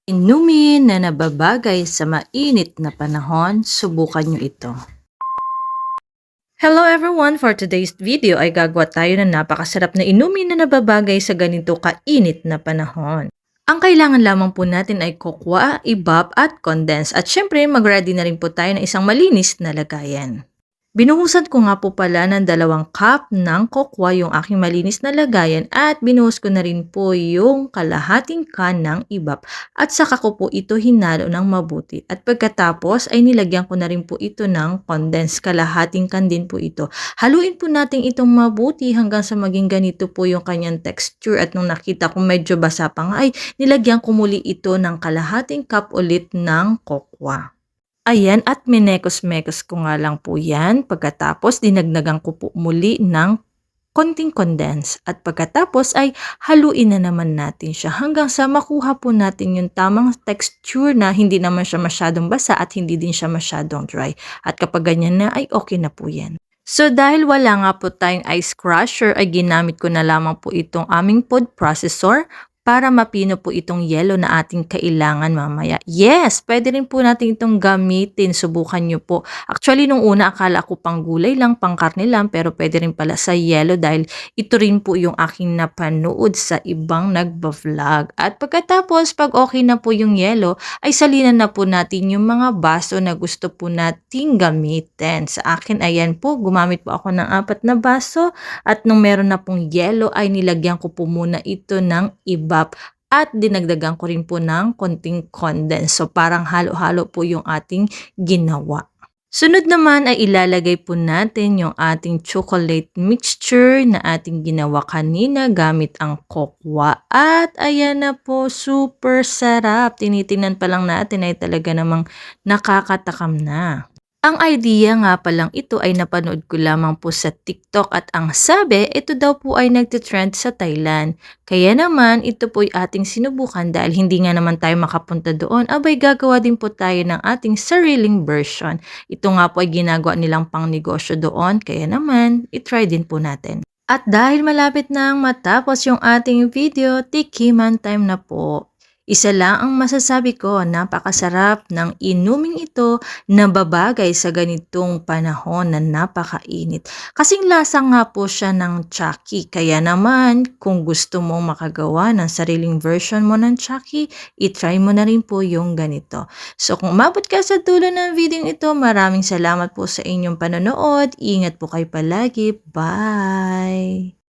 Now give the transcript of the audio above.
Inumin na nababagay sa mainit na panahon, subukan nyo ito. Hello everyone! For today's video ay gagawa tayo ng napakasarap na inumin na nababagay sa ganito kainit na panahon. Ang kailangan lamang po natin ay kokwa, ibap at condense at syempre mag-ready na rin po tayo ng isang malinis na lagayan. Binuhusan ko nga po pala ng 2 cup ng kokwa yung aking malinis na lagayan at binuhos ko na rin po yung kalahating can ng ibap at saka ko po ito hinalo ng mabuti. At pagkatapos ay nilagyan ko na rin po ito ng condensed, kalahating can din po ito. Haluin po natin itong mabuti hanggang sa maging ganito po yung kanyang texture at nung nakita ko medyo basa pa nga ay nilagyan ko muli ito ng kalahating cup ulit ng kokwa. Ayan, at minekos-mekos ko nga lang po yan. Pagkatapos, dinagdagan ko po muli ng konting condense. At pagkatapos ay haluin na naman natin siya hanggang sa makuha po natin yung tamang texture na hindi naman siya masyadong basa at hindi din siya masyadong dry. At kapag ganyan na ay okay na po yan. So dahil wala nga po tayong ice crusher ay ginamit ko na lamang po itong aming food processor para mapino po itong yelo na ating kailangan mamaya. Yes, pwede rin po natin itong gamitin. Subukan nyo po. Actually, nung una akala ko pang gulay lang, pang karne lang, pero pwede rin pala sa yelo dahil ito rin po yung aking napanood sa ibang nagba-vlog. At pagkatapos, pag okay na po yung yelo, ay salinan na po natin yung mga baso na gusto po nating gamitin. Sa akin, ayan po, gumamit po ako ng 4 na baso at nung meron na pong yelo ay nilagyan ko po muna ito ng ibap at dinagdagan ko rin po ng konting condense. So parang halo-halo po yung ating ginawa. Sunod naman ay ilalagay po natin yung ating chocolate mixture na ating ginawa kanina gamit ang kokwa. At ayan na po, super sarap. Tinitingnan pa lang natin ay talaga namang nakakatakam na. Ang idea nga palang ito ay napanood ko lamang po sa TikTok at ang sabi, ito daw po ay nagtitrend sa Thailand. Kaya naman, ito po ay ating sinubukan dahil hindi nga naman tayo makapunta doon. Abay, gagawa din po tayo ng ating sariling version. Ito nga po ay ginagawa nilang pang negosyo doon. Kaya naman, itry din po natin. At dahil malapit na ang matapos yung ating video, tikiman time na po. Isa lang ang masasabi ko, napakasarap ng inuming ito na babagay sa ganitong panahon na napakainit. Kasing lasa nga po siya ng Chucky. Kaya naman, kung gusto mong makagawa ng sariling version mo ng Chucky, itry mo na rin po yung ganito. So kung umabot ka sa dulo ng video ito, maraming salamat po sa inyong panonood. Ingat po kayo palagi. Bye!